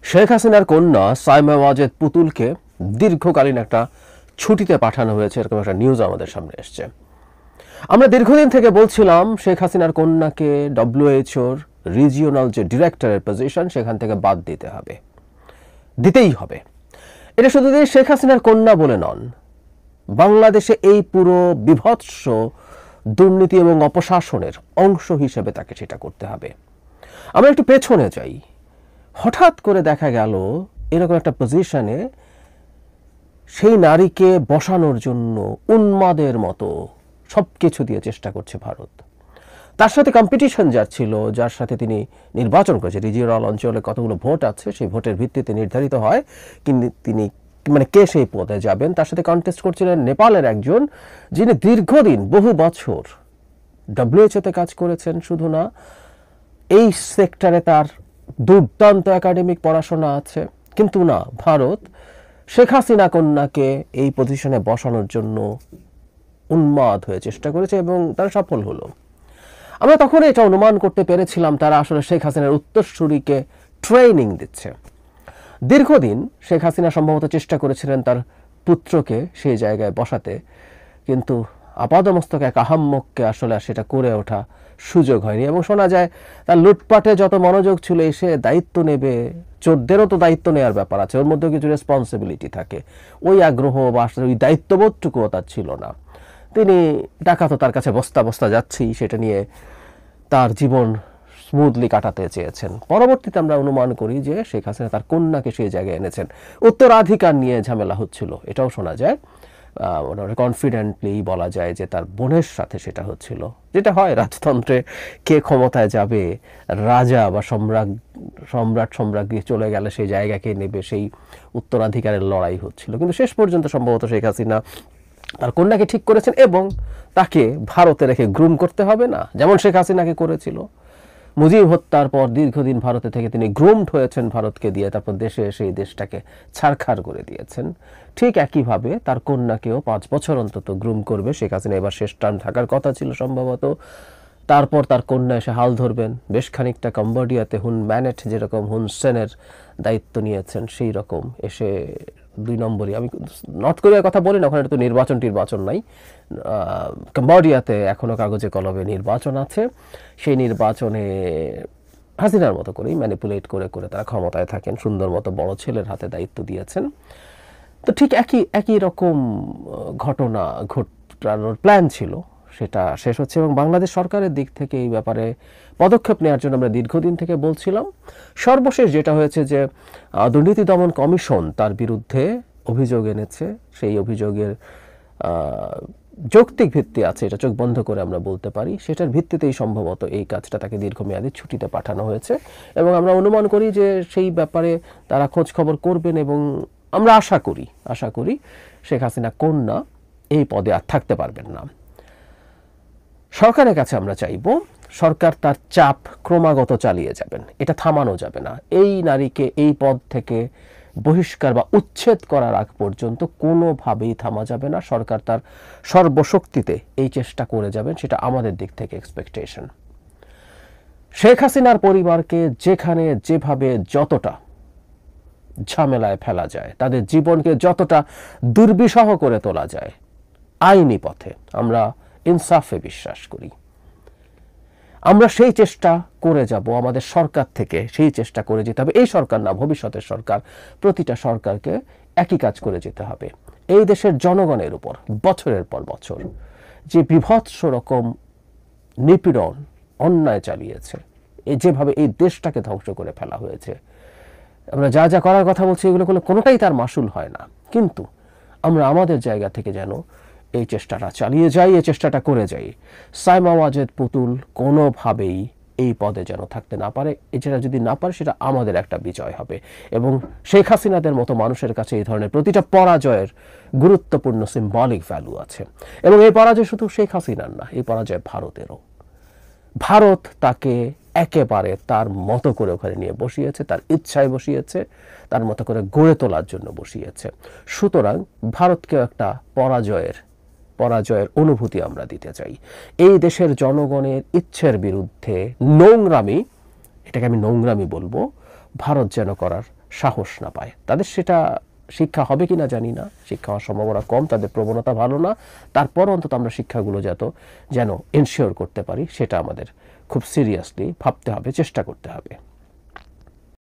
শেখ হাসিনার কন্যা সাইমা ওয়াজেদ পুতুলকে দীর্ঘকালীন একটা ছুটিতে পাঠানো হয়েছে, এরকম একটা নিউজ আমাদের সামনে এসছে। আমরা দীর্ঘদিন থেকে বলছিলাম শেখ হাসিনার কন্যাকে ডব্লিউএইচওর রিজিওনাল যে ডিরেক্টরের পজিশন সেখান থেকে বাদ দিতেই হবে। এটা শুধু শেখ হাসিনার কন্যা বলে নন, বাংলাদেশে এই পুরো বিভৎস দুর্নীতি এবং অপশাসনের অংশ হিসেবে তাকে সেটা করতে হবে। আমরা একটু পেছনে যাই। হঠাৎ করে দেখা গেল এরকম একটা পজিশনে সেই নারীকে বসানোর জন্য উন্মাদের মতো সবকিছু দিয়ে চেষ্টা করছে ভারত। তার সাথে কম্পিটিশন যার ছিল, যার সাথে তিনি নির্বাচন করেছে, রিজিওনাল অঞ্চলে কতগুলো ভোট আছে সেই ভোটের ভিত্তিতে নির্ধারিত হয় কিন্তু তিনি কে সেই পদে যাবেন। তার সাথে কন্টেস্ট করছিলেন নেপালের একজন, যিনি দীর্ঘদিন বহু বছর ডব্লিউএইচওতে কাজ করেছেন। শুধু না, এই সেক্টরে তার দুর্দান্ত একাডেমিক পড়াশোনা আছে। কিন্তু না, ভারত শেখ হাসিনা কন্যাকে এই পজিশনে বসানোর জন্য উন্মাদ হয়ে চেষ্টা করেছে এবং তারা সফল হলো। আমরা তখন এটা অনুমান করতে পেরেছিলাম তারা আসলে শেখ হাসিনার উত্তরসূরিকে ট্রেনিং দিচ্ছে। দীর্ঘদিন শেখ হাসিনা সম্ভবত চেষ্টা করেছিলেন তার পুত্রকে সেই জায়গায় বসাতে, কিন্তু আপাদমস্তক এক আহাম্মককে আসলে সেটা করে ওঠা সুযোগ হয়নি। এবং শোনা যায় তার লুটপাটে যত মনোযোগ ছিল, এসে দায়িত্ব নেবে, চোরদেরও তো দায়িত্ব নেওয়ার ব্যাপার আছে, ওর মধ্যেও কিছু রেসপন্সিবিলিটি থাকে, ওই আগ্রহ বা ওই দায়িত্ববোধটুকুও তার ছিল না। তিনি টাকা তো তার কাছে বস্তা বস্তা যাচ্ছেই, সেটা নিয়ে তার জীবন স্মুথলি কাটাতে চেয়েছেন। পরবর্তীতে আমরা অনুমান করি যে শেখ হাসিনা তার কন্যাকে সেই জায়গায় এনেছেন। উত্তরাধিকার নিয়ে ঝামেলা হচ্ছিল, এটাও শোনা যায়। কনফিডেন্টলি বলা যায় যে তার বোনের সাথে সেটা হচ্ছিল, যেটা হয় রাজতন্ত্রে, কে ক্ষমতায় যাবে, রাজা বা সম্রাজ্ঞী চলে গেলে সেই জায়গাকে নেবে, সেই উত্তরাধিকারের লড়াই হচ্ছিল। কিন্তু শেষ পর্যন্ত সম্ভবত শেখ হাসিনা তার কন্যাকে ঠিক করেছেন এবং তাকে ভারতে রেখে গ্রুম করতে হবে না, যেমন শেখ হাসিনাকে করেছিল। মুজিব হত্যার পর দীর্ঘদিন ভারতে থেকে তিনি গ্রুমড হয়েছেন ভারতকে দিয়ে, তারপর দেশে এসে এই দেশটাকে ছারখার করে দিয়েছেন। ঠিক একইভাবে তার কন্যাকেও 5 বছর অন্তত গ্রুম করবে শেখ হাসিনা। এবার শেষ টার্ম থাকার কথা ছিল সম্ভবত, তারপর তার কন্যা এসে হাল ধরবেন। বেশ খানিকটা কম্বোডিয়াতে হুন ম্যানেট যেরকম হুন সেনের দায়িত্ব নিয়েছেন, সেই রকম এসে 2 নম্বরই, আমি নর্থ কোরিয়ার কথা বলি না, ওখানে তো নির্বাচন নাই। কম্বোডিয়াতে এখনও কাগজে কলমে নির্বাচন আছে, সেই নির্বাচনে হাসিনার মতো করেই ম্যানিপুলেট করে তারা ক্ষমতায় থাকেন, সুন্দর মতো বড় ছেলের হাতে দায়িত্ব দিয়েছেন। তো ঠিক একই রকম ঘটনা ঘটানোর প্ল্যান ছিল, সেটা শেষ হচ্ছে। এবং বাংলাদেশ সরকারের দিক থেকে এই ব্যাপারে পদক্ষেপ নেওয়ার জন্য আমরা দীর্ঘদিন থেকে বলছিলাম। সর্বশেষ যেটা হয়েছে যে দুর্নীতি দমন কমিশন তার বিরুদ্ধে অভিযোগ এনেছে, সেই অভিযোগের যৌক্তিক ভিত্তি আছে, এটা চোখ বন্ধ করে আমরা বলতে পারি। সেটার ভিত্তিতেই সম্ভবত এই কাজটা তাকে দীর্ঘমেয়াদী ছুটিতে পাঠানো হয়েছে এবং আমরা অনুমান করি যে সেই ব্যাপারে তারা খোঁজ খবর করবেন এবং আমরা আশা করি শেখ হাসিনা কন্যা এই পদে আর থাকতে পারবেন না। সরকারের কাছে আমরা চাইব সরকার তার চাপ ক্রমাগত চালিয়ে যাবেন, এটা থামানো যাবে না। এই নারীকে এই পদ থেকে বহিষ্কার বা উচ্ছেদ করার আগ পর্যন্ত কোনোভাবেই থামা যাবে না। সরকার তার সর্বশক্তিতে এই চেষ্টা করে যাবেন, সেটা আমাদের দিক থেকে এক্সপেকটেশন। শেখ হাসিনার পরিবারকে যেখানে যেভাবে যতটা ঝামেলায় ফেলা যায়, তাদের জীবনকে যতটা দুর্বিষহ করে তোলা যায়, আইনি পথে, আমরা ইনসাফে বিশ্বাস করি, আমরা সেই চেষ্টা করে যাব। আমাদের সরকার থেকে সেই চেষ্টা করে যেতে হবে। এই সরকার না, ভবিষ্যতের সরকার, প্রতিটা সরকারকে একই কাজ করে যেতে হবে। এই দেশের জনগণের উপর বছরের পর বছর যে বিভৎস রকম নিপীড়ন অন্যায় চালিয়েছে, যেভাবে এই দেশটাকে ধ্বংস করে ফেলা হয়েছে, আমরা যা যা করার কথা বলছি এগুলো কোনোটাই তার মাসুল হয় না। কিন্তু আমরা আমাদের জায়গা থেকে যেন এই চেষ্টাটা চালিয়ে যাই, এই চেষ্টাটা করে যাই। সাইমা ওয়াজেদ পুতুল কোনোভাবেই এই পদে যেন থাকতে না পারে। এছাড়া যদি না পারে সেটা আমাদের একটা বিজয় হবে এবং শেখ হাসিনাদের মতো মানুষের কাছে এই ধরনের প্রতিটা পরাজয়ের গুরুত্বপূর্ণ সিম্বলিক ভ্যালু আছে। এবং এই পরাজয় শুধু শেখ হাসিনার না, এই পরাজয় ভারতেরও। ভারত তাকে একেবারে তার মতো করে ওখানে নিয়ে বসিয়েছে, তার ইচ্ছায় বসিয়েছে, তার মতো করে গড়ে তোলার জন্য বসিয়েছে। সুতরাং ভারতকেও একটা পরাজয়ের অনুভূতি আমরা দিতে চাই। এই দেশের জনগণের ইচ্ছের বিরুদ্ধে নোংরামি, এটাকে আমি নোংরামি বলবো, ভারত যেন করার সাহস না পায়। তাদের সেটা শিক্ষা হবে কি না জানি না, শিক্ষা হওয়ার সম্ভাবনা কম, তাদের প্রবণতা ভালো না। তারপর অন্তত আমরা শিক্ষাগুলো যেন এনশিওর করতে পারি, সেটা আমাদের খুব সিরিয়াসলি ভাবতে হবে, চেষ্টা করতে হবে।